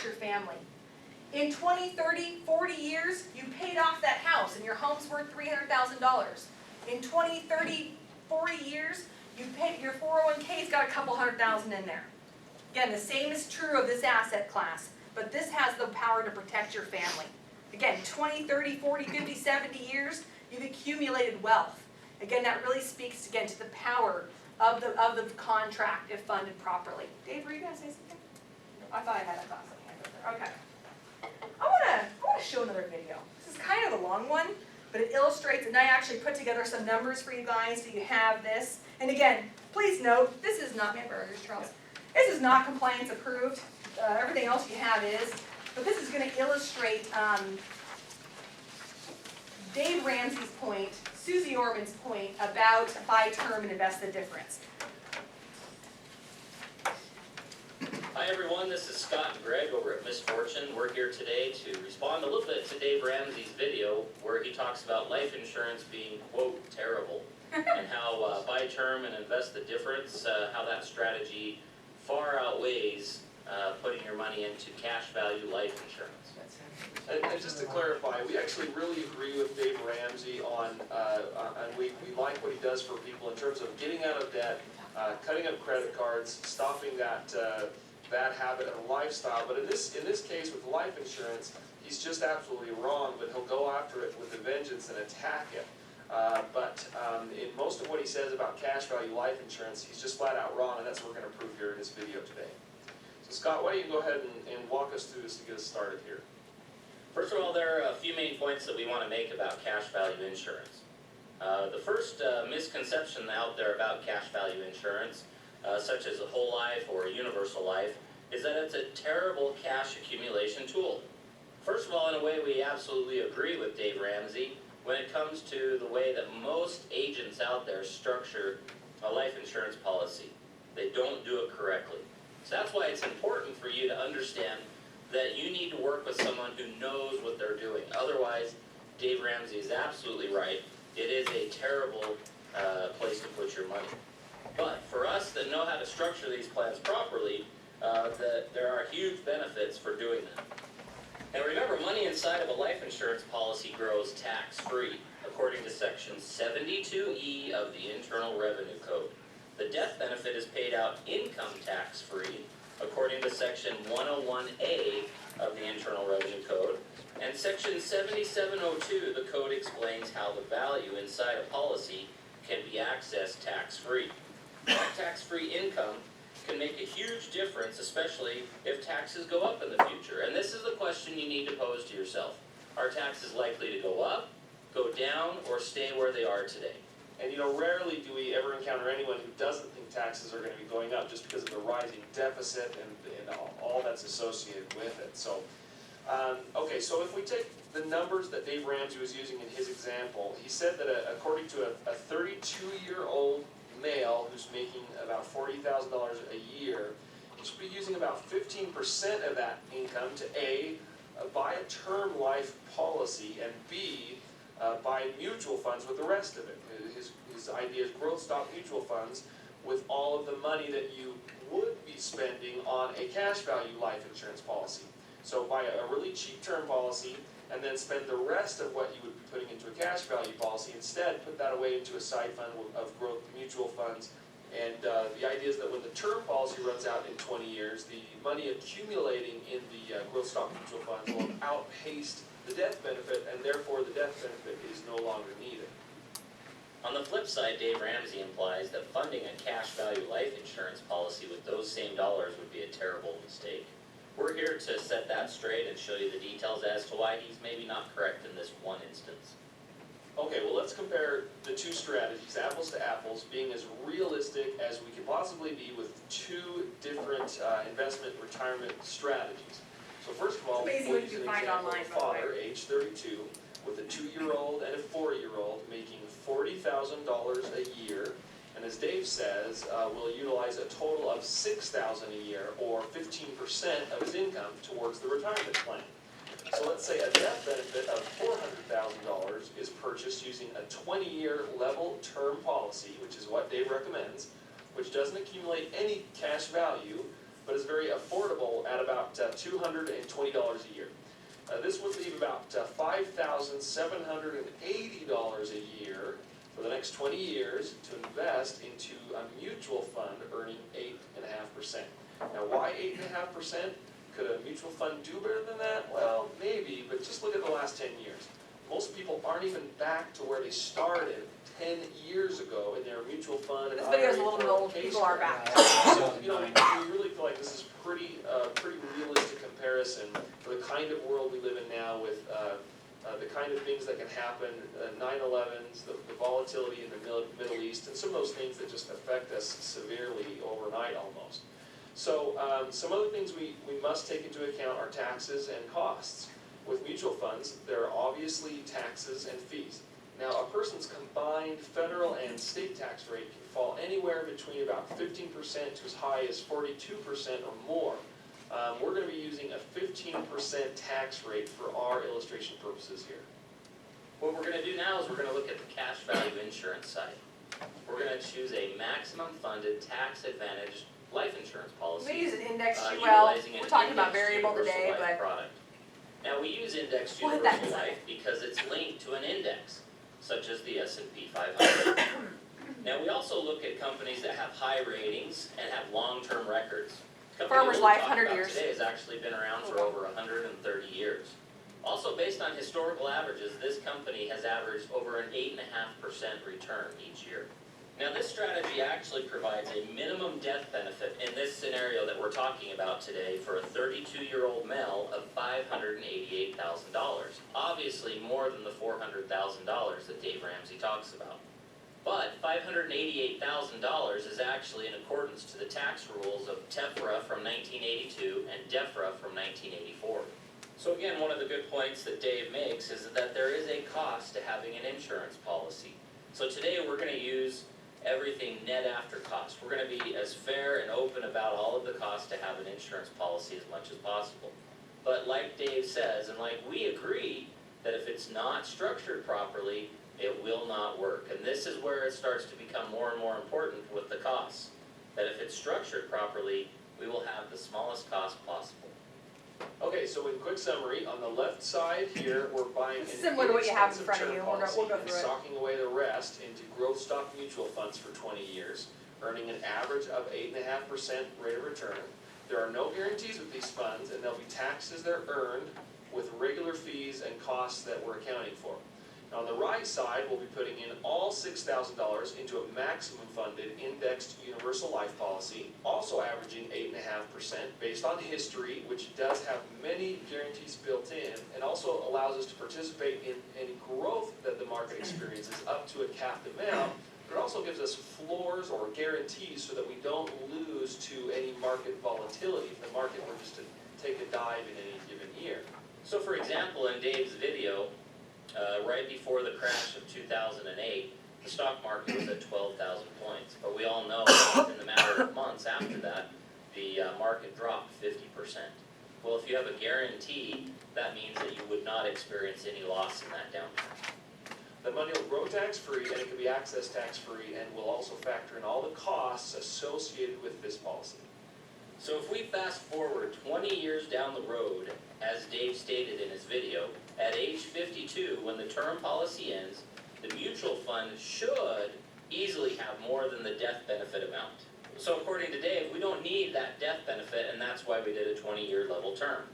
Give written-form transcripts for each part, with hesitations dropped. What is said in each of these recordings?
your family. In 20, 30, 40 years, you paid off that house and your home's worth $300,000. In 20, 30, 40 years, you paid, your 401k's got a couple $100,000 in there. Again, the same is true of this asset class, but this has the power to protect your family. Again, 20, 30, 40, 50, 70 years, you've accumulated wealth. Again, that really speaks again to the power of the contract if funded properly. Dave, were you going to say something? I thought something hand over there. Okay. I want to show another video. This is kind of a long one, but it illustrates, and I actually put together some numbers for you guys so you have this. And again, please note, this is not, Charles. This is not compliance approved. Everything else you have is, but this is going to illustrate Dave Ramsey's point, Susie Orman's point about buy term and invest the difference. Hi everyone, this is Scott and Greg over at Misfortune. We're here today to respond a little bit to Dave Ramsey's video where he talks about life insurance being, quote, terrible, and how buy term and invest the difference, how that strategy far outweighs putting your money into cash value life insurance. And just to clarify, we actually really agree with Dave Ramsey on we like what he does for people in terms of getting out of debt, cutting up credit cards, stopping that bad habit of lifestyle. But in this case with life insurance, he's just absolutely wrong, but he'll go after it with a vengeance and attack it. In most of what he says about cash value life insurance, he's just flat out wrong, and that's what we're going to prove here in this video today. So Scott, why don't you go ahead and walk us through this to get us started here. First of all, there are a few main points that we want to make about cash value insurance. The first misconception out there about cash value insurance, such as a whole life or a universal life, is that it's a terrible cash accumulation tool. First of all, in a way, we absolutely agree with Dave Ramsey when it comes to the way that most agents out there structure a life insurance policy. They don't do it correctly. So that's why it's important for you to understand that you need to work with someone who knows what they're doing. Otherwise, Dave Ramsey is absolutely right. It is a terrible place to put your money. But for us that know how to structure these plans properly, there are huge benefits for doing that. And remember, money inside of a life insurance policy grows tax-free, according to Section 72E of the Internal Revenue Code. The death benefit is paid out income tax-free, according to Section 101A of the Internal Revenue Code. And Section 7702, the code explains how the value inside a policy can be accessed tax-free. That tax-free income can make a huge difference, especially if taxes go up in the future. And this is the question you need to pose to yourself. Are taxes likely to go up, go down, or stay where they are today? And rarely do we ever encounter anyone who doesn't think taxes are going to be going up just because of the rising deficit and all that's associated with it. So, okay, so if we take the numbers that Dave Ramsey was using in his example, he said that according to a 32-year-old male who's making about $40,000 a year, he should be using about 15% of that income to A, buy a term life policy, and B, buy mutual funds with the rest of it. His idea is growth stock mutual funds with all of the money that you would be spending on a cash value life insurance policy. So buy a really cheap term policy and then spend the rest of what you would be putting into a cash value policy. Instead, put that away into a side fund of growth mutual funds. And the idea is that when the term policy runs out in 20 years, the money accumulating in the growth stock mutual funds will outpace the death benefit, and therefore the death benefit is no longer needed. On the flip side, Dave Ramsey implies that funding a cash value life insurance policy with those same dollars would be a terrible mistake. We're here to set that straight and show you the details as to why he's maybe not correct in this one instance. Okay, well let's compare the two strategies, apples to apples, being as realistic as we can possibly be with two different investment retirement strategies. So first of all, we'll use an example of a father, age 32, with a 2-year-old and a 4-year-old making $40,000 a year, and as Dave says, will utilize a total of $6,000 a year, or 15% of his income, towards the retirement plan. So let's say a death benefit of $400,000 is purchased using a 20-year level term policy, which is what Dave recommends, which doesn't accumulate any cash value, but is very affordable at about $220 a year. This would leave about $5,780 a year for the next 20 years to invest into a mutual fund earning 8.5%. Now, why 8.5%? Could a mutual fund do better than that? Well, maybe, but just look at the last 10 years. Most people aren't even back to where they started 10 years ago in their mutual fund. This video is a little bit old, people are back. So, you know, we really feel like this is pretty realistic comparison for the kind of world we live in now with the kind of things that can happen, 9/11s, the volatility in the Middle East, and some of those things that just affect us severely overnight almost. So some other things we must take into account are taxes and costs. With mutual funds, there are obviously taxes and fees. Now, a person's combined federal and state tax rate can fall anywhere between about 15% to as high as 42% or more. We're going to be using a 15% tax rate for our illustration purposes here. What we're going to do now is we're going to look at the cash value insurance side. We're going to choose a maximum funded tax advantaged life insurance policy. We use an index UL, utilizing an we're talking about indexed variable universal today, life but product. Now, we use indexed We'll hit that universal inside. life because it's linked to an index, such as the S&P 500. Now, we also look at companies that have high ratings and have long-term records. The company Farmers we'll Life, talk 100 about years. today has actually been around for over 130 years. Also, based on historical averages, this company has averaged over an 8.5% return each year. Now, this strategy actually provides a minimum death benefit in this scenario that we're talking about today for a 32-year-old male of $588,000. Obviously more than the $400,000 that Dave Ramsey talks about. But $588,000 is actually in accordance to the tax rules of TEFRA from 1982 and DEFRA from 1984. So again, one of the good points that Dave makes is that there is a cost to having an insurance policy. So today we're going to use everything net after cost. We're going to be as fair and open about all of the costs to have an insurance policy as much as possible. But like Dave says, and like we agree, that if it's not structured properly, it will not work. And this is where it starts to become more and more important with the costs. That if it's structured properly, we will have the smallest cost possible. Okay, so in quick summary, on the left side here, we're buying an Similar to what you have in inexpensive front of term you. policy We'll go and through it. stocking away the rest into growth stock mutual funds for 20 years, earning an average of 8.5% rate of return. There are no guarantees with these funds, and there'll be taxes that are earned with regular fees and costs that we're accounting for. Now, on the right side, we'll be putting in all $6,000 into a maximum funded indexed universal life policy, also averaging 8.5% based on history, which does have many guarantees built in, and also allows us to participate in any growth that the market experiences up to a capped amount. But it also gives us floors or guarantees so that we don't lose to any market volatility if the market were just to take a dive in any given year. So for example, in Dave's video, right before the crash of 2008, the stock market was at 12,000 points. But we all know that in the matter of months after that, the market dropped 50%. Well, if you have a guarantee, that means that you would not experience any loss in that downturn. The money will grow tax-free, and it can be accessed tax-free, and will also factor in all the costs associated with this policy. So if we fast forward 20 years down the road, as Dave stated in his video, at age 52, when the term policy ends, the mutual fund should easily have more than the death benefit amount. So according to Dave, we don't need that death benefit, and that's why we did a 20-year level term.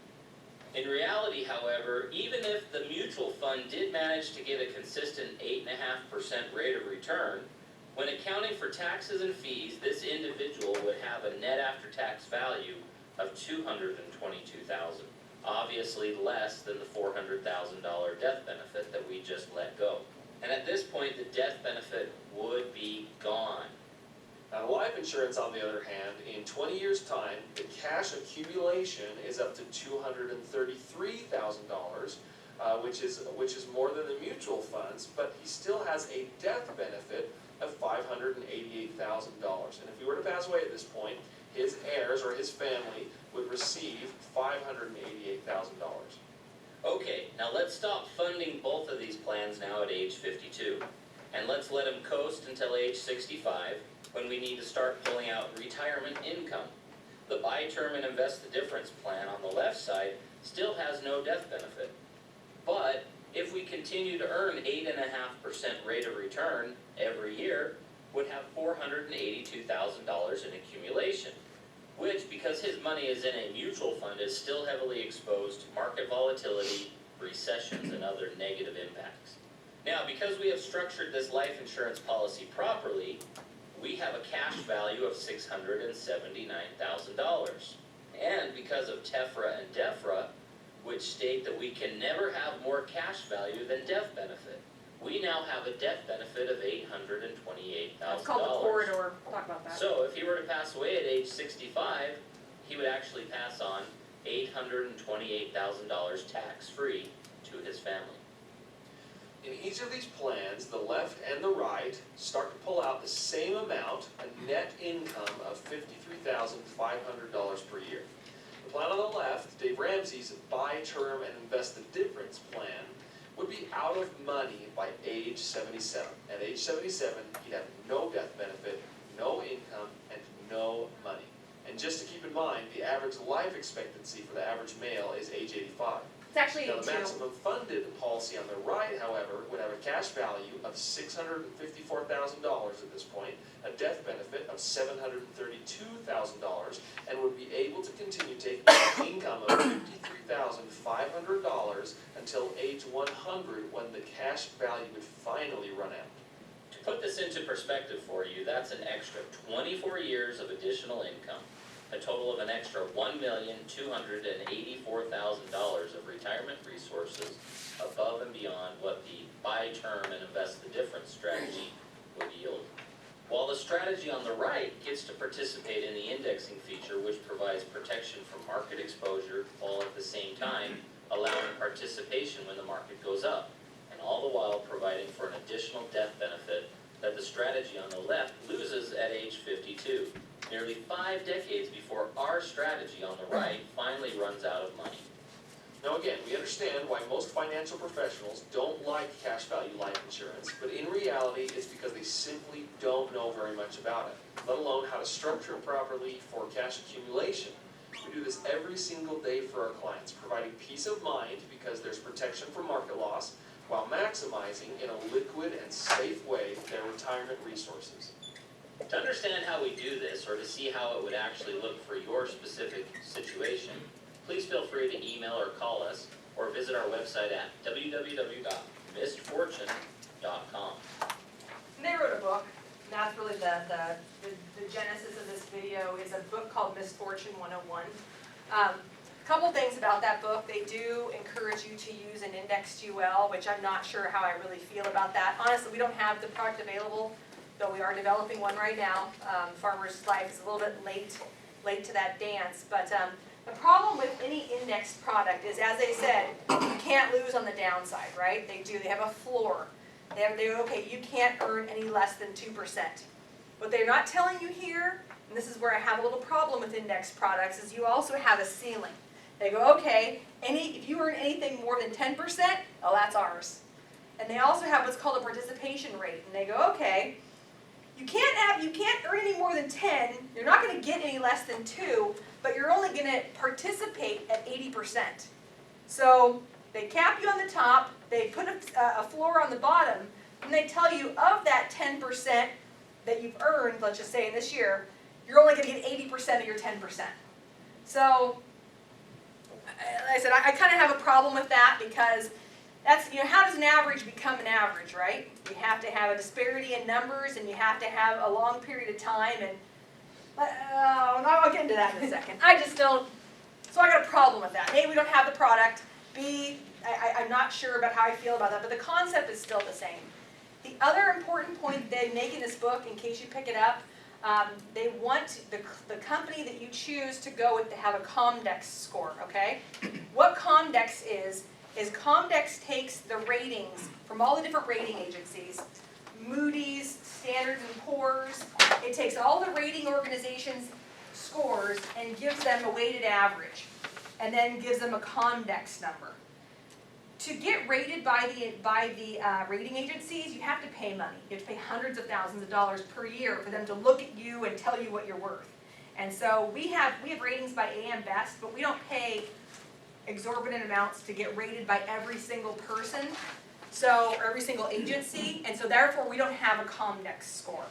In reality, however, even if the mutual fund did manage to get a consistent 8.5% rate of return, when accounting for taxes and fees, this individual would have a net after-tax value of $222,000, obviously less than the $400,000 death benefit that we just let go. And at this point, the death benefit would be gone. Now, life insurance, on the other hand, in 20 years' time, the cash accumulation is up to $233,000, which is more than the mutual funds, but he still has a death benefit of $588,000. And if he were to pass away at this point, his heirs or his family would receive $588,000. Okay, now let's stop funding both of these plans now at age 52. And let's let him coast until age 65, when we need to start pulling out retirement income. The buy term and invest the difference plan on the left side still has no death benefit. But if we continue to earn 8.5% rate of return every year, would have $482,000 in accumulation, which, because his money is in a mutual fund, is still heavily exposed to market volatility, recessions, and other negative impacts. Now, because we have structured this life insurance policy properly, we have a cash value of $679,000. And because of TEFRA and DEFRA, which state that we can never have more cash value than death benefit, we now have a death benefit of $828,000. It's called the corridor, we'll talk about that. So if he were to pass away at age 65, he would actually pass on $828,000 tax-free to his family. In each of these plans, the left and the right start to pull out the same amount, a net income of $53,500 per year. The plan on the left, Dave Ramsey's buy term and invest the difference plan, would be out of money by age 77. At age 77, he'd have no death benefit, no income, and no money. And just to keep in mind, the average life expectancy for the average male is age 85. It's actually Now, the 82. maximum funded policy on the right, however, would have a cash value of $654,000 at this point, a death benefit of $732,000, and would be able to continue taking an income of $53,500 until age 100, when the cash value would finally run out. To put this into perspective for you, that's an extra 24 years of additional income, a total of an extra $1,284,000 of retirement resources above and beyond what the buy term and invest the difference strategy would yield. While the strategy on the right gets to participate in the indexing feature, which provides protection from market exposure, all at the same time allowing participation when the market goes up, and all the while providing for an additional death benefit that the strategy on the left loses at age 52, nearly 5 decades before our strategy on the right finally runs out of money. Now again, we understand why most financial professionals don't like cash value life insurance, but in reality, it's because they simply don't know very much about it, let alone how to structure it properly for cash accumulation. We do this every single day for our clients, providing peace of mind because there's protection from market loss, while maximizing in a liquid and safe way their retirement resources. To understand how we do this, or to see how it would actually look for your specific situation, please feel free to email or call us, or visit our website at www.missedfortune.com. And they wrote a book, and that's really the genesis of this video, is a book called Misfortune 101. A couple things about that book. They do encourage you to use an indexed UL, which I'm not sure how I really feel about that. Honestly, we don't have the product available, though we are developing one right now. Farmer's Life is a little bit late to that dance, but the problem with any indexed product is, as they said, you can't lose on the downside, right? They have a floor. They're okay, you can't earn any less than 2%. What they're not telling you here, and this is where I have a little problem with indexed products, is you also have a ceiling. They go, okay, if you earn anything more than 10%, oh, that's ours. And they also have what's called a participation rate, and they go, okay, you can't earn any more than 10, you're not going to get any less than 2, but you're only going to participate at 80%. So they cap you on the top, they put a floor on the bottom, and they tell you of that 10% that you've earned, let's just say in this year, you're only going to get 80% of your 10%. So, like I said, I kind of have a problem with that, because that's, how does an average become an average, right? You have to have a disparity in numbers, and you have to have a long period of time, and I'll get into that in a second. I just don't, so I got a problem with that. A, we don't have the product. B, I'm not sure about how I feel about that, but the concept is still the same. The other important point they make in this book, in case you pick it up, they want the company that you choose to go with to have a Comdex score, okay? What Comdex is Comdex takes the ratings from all the different rating agencies, Moody's, Standard & Poor's. It takes all the rating organizations' scores and gives them a weighted average, and then gives them a Comdex number. To get rated by the rating agencies, you have to pay money. You have to pay hundreds of thousands of dollars per year for them to look at you and tell you what you're worth. And so we have ratings by AM Best, but we don't pay exorbitant amounts to get rated by every single person, or every single agency, and so therefore we don't have a Comdex score.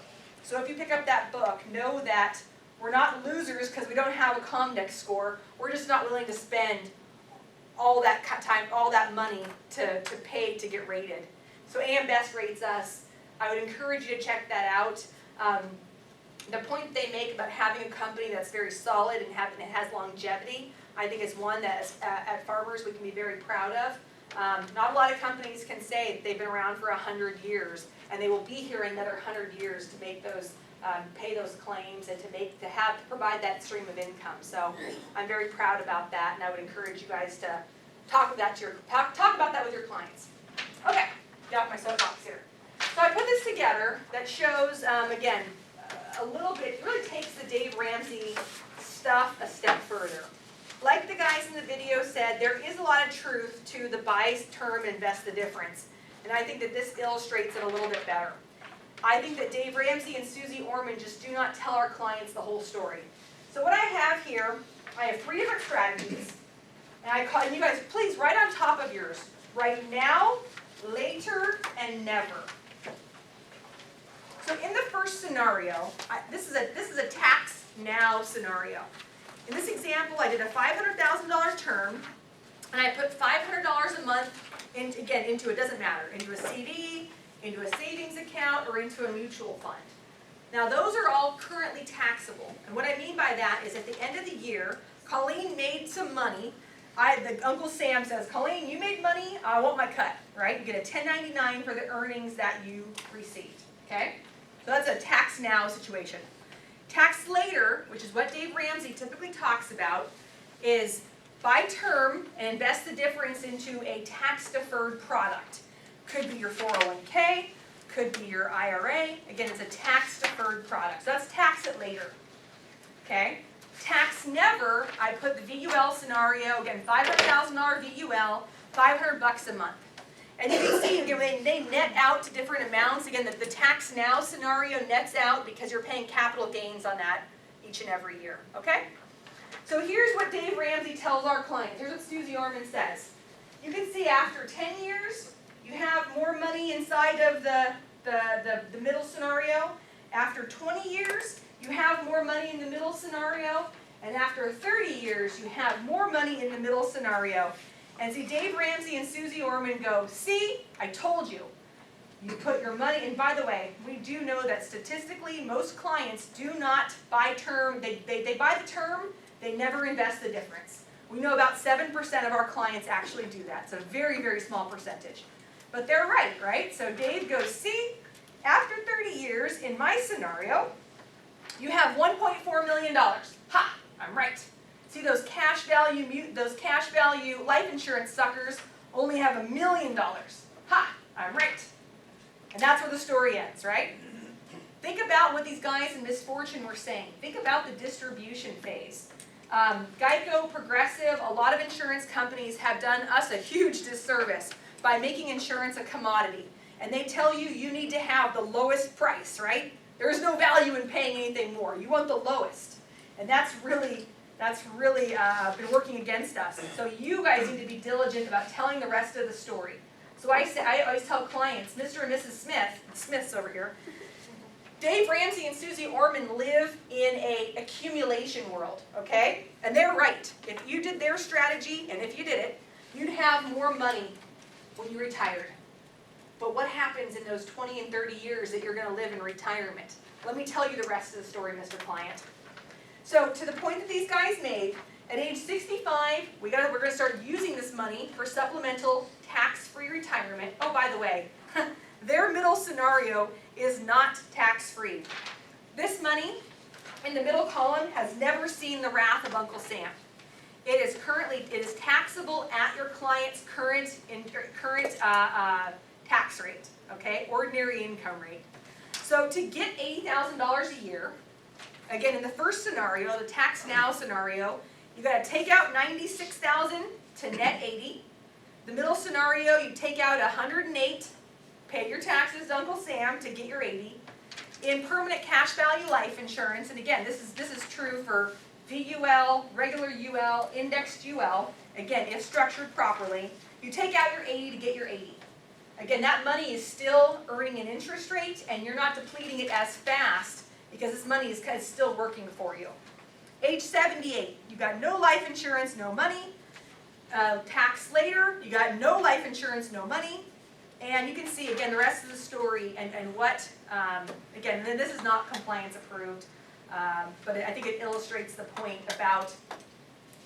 So if you pick up that book, know that we're not losers because we don't have a Comdex score. We're just not willing to spend all that time, all that money to pay to get rated. So AM Best rates us. I would encourage you to check that out. The point they make about having a company that's very solid and it has longevity, I think is one that at Farmers we can be very proud of. Not a lot of companies can say they've been around for 100 years and they will be here another 100 years to make those, pay those claims and to provide that stream of income. So I'm very proud about that, and I would encourage you guys to talk about that with your clients. Okay, got my soapbox here. So I put this together that shows, again, a little bit, it really takes the Dave Ramsey stuff a step further. Like the guys in the video said, there is a lot of truth to the buy term, invest the difference. And I think that this illustrates it a little bit better. I think that Dave Ramsey and Susie Orman just do not tell our clients the whole story. So what I have here, I have 3 different strategies. And you guys, please write on top of yours. Write now, later, and never. So in the first scenario, this is a tax now scenario. In this example, I did a $500,000 term, and I put $500 a month into it doesn't matter, into a CD, into a savings account, or into a mutual fund. Now those are all currently taxable, and what I mean by that is at the end of the year, Colleen made some money. Uncle Sam says, Colleen, you made money, I want my cut, right? You get a 1099 for the earnings that you received, okay? So that's a tax now situation. Tax later, which is what Dave Ramsey typically talks about, is buy term and invest the difference into a tax-deferred product. Could be your 401k, could be your IRA. Again, it's a tax-deferred product. So that's tax it later, okay? Tax never, I put the VUL scenario, again, $500,000 VUL, $500 a month. And you can see, again, they net out to different amounts. Again, the tax now scenario nets out because you're paying capital gains on that each and every year, okay? So here's what Dave Ramsey tells our clients. Here's what Susie Orman says. You can see after 10 years, you have more money inside of the middle scenario. After 20 years, you have more money in the middle scenario. And after 30 years, you have more money in the middle scenario. And see, Dave Ramsey and Susie Orman go, see, I told you. You put your money, and by the way, we do know that statistically, most clients do not buy term. They buy the term, they never invest the difference. We know about 7% of our clients actually do that. It's a very, very small percentage. But they're right? So Dave goes, see, after 30 years, in my scenario, you have $1.4 million. Ha, I'm right. See, those cash value life insurance suckers only have $1 million. Ha, I'm right. And that's where the story ends, right? Think about what these guys in Misfortune were saying. Think about the distribution phase. Geico, Progressive, a lot of insurance companies have done us a huge disservice by making insurance a commodity. And they tell you you need to have the lowest price, right? There is no value in paying anything more. You want the lowest. And that's really been working against us. So you guys need to be diligent about telling the rest of the story. So I always tell clients, Mr. and Mrs. Smith's over here, Dave Ramsey and Susie Orman live in an accumulation world, okay? And they're right. If you did their strategy, and if you did it, you'd have more money when you retired. But what happens in those 20 and 30 years that you're going to live in retirement? Let me tell you the rest of the story, Mr. Client. So to the point that these guys made, at age 65, we're going to start using this money for supplemental tax-free retirement. Oh, by the way, their middle scenario is not tax-free. This money in the middle column has never seen the wrath of Uncle Sam. It is taxable at your client's current tax rate, okay, ordinary income rate. So to get $80,000 a year, again, in the first scenario, the tax now scenario, you got to take out $96,000 to net $80,000. The middle scenario, you take out $108,000, pay your taxes to Uncle Sam to get your $80,000. In permanent cash value life insurance, and again, this is true for VUL, regular UL, indexed UL, again, if structured properly, you take out your 80 to get your 80. Again, that money is still earning an interest rate, and you're not depleting it as fast because this money is still working for you. Age 78, you got no life insurance, no money. Tax later, you got no life insurance, no money. And you can see, again, the rest of the story and what, again, this is not compliance approved, but I think it illustrates the point about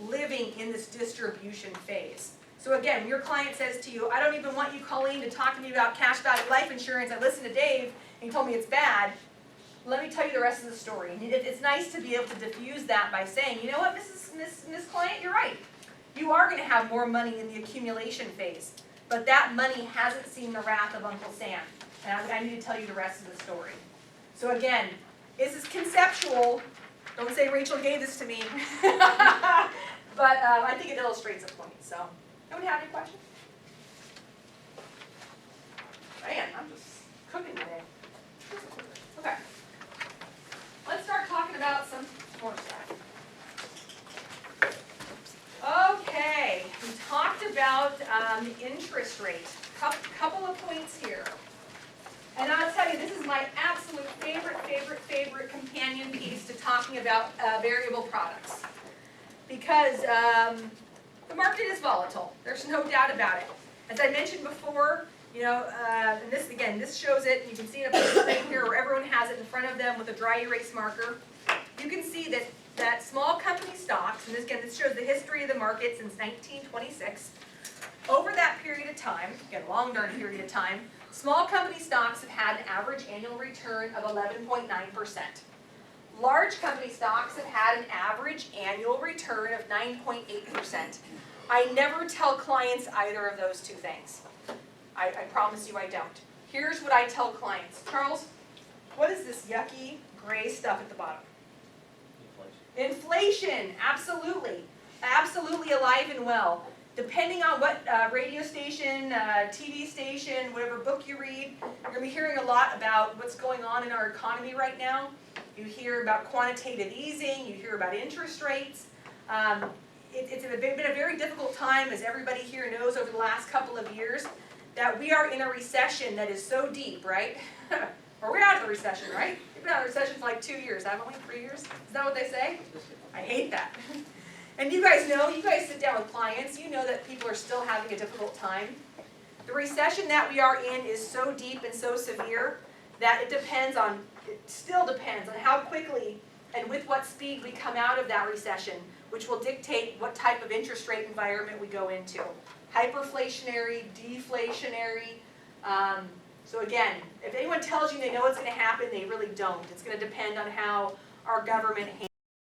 living in this distribution phase. So again, when your client says to you, I don't even want you, Colleen, to talk to me about cash value life insurance, I listened to Dave and he told me it's bad, let me tell you the rest of the story. And it's nice to be able to diffuse that by saying, you know what, Miss Client, you're right. You are going to have more money in the accumulation phase, but that money hasn't seen the wrath of Uncle Sam. And I need to tell you the rest of the story. So again, this is conceptual. Don't say Rachel gave this to me. But I think it illustrates a point. So, anyone have any questions? Man, I'm just cooking today. Okay. Let's start talking about some more stuff. Okay, we talked about the interest rate. Couple of points here. And I'll tell you, this is my absolute favorite companion piece to talking about variable products. Because the market is volatile. There's no doubt about it. As I mentioned before, you know, and this shows it. You can see it up on the screen here where everyone has it in front of them with a dry erase marker. You can see that small company stocks, and this shows the history of the market since 1926. Over that period of time, again, a long darn period of time, small company stocks have had an average annual return of 11.9%. Large company stocks have had an average annual return of 9.8%. I never tell clients either of those two things. I promise you I don't. Here's what I tell clients. Charles, what is this yucky gray stuff at the bottom? Inflation, absolutely. Absolutely alive and well. Depending on what radio station, TV station, whatever book you read, you're going to be hearing a lot about what's going on in our economy right now. You hear about quantitative easing, you hear about interest rates. It's been a very difficult time, as everybody here knows over the last couple of years, that we are in a recession that is so deep, right? Or we're out of the recession, right? We've been out of the recession for like 2 years, haven't we? 3 years? Is that what they say? I hate that. And you guys know, you guys sit down with clients, you know that people are still having a difficult time. The recession that we are in is so deep and so severe that it still depends on how quickly and with what speed we come out of that recession, which will dictate what type of interest rate environment we go into. Hyperinflationary, deflationary. So again, if anyone tells you they know what's going to happen, they really don't. It's going to depend on how our government handles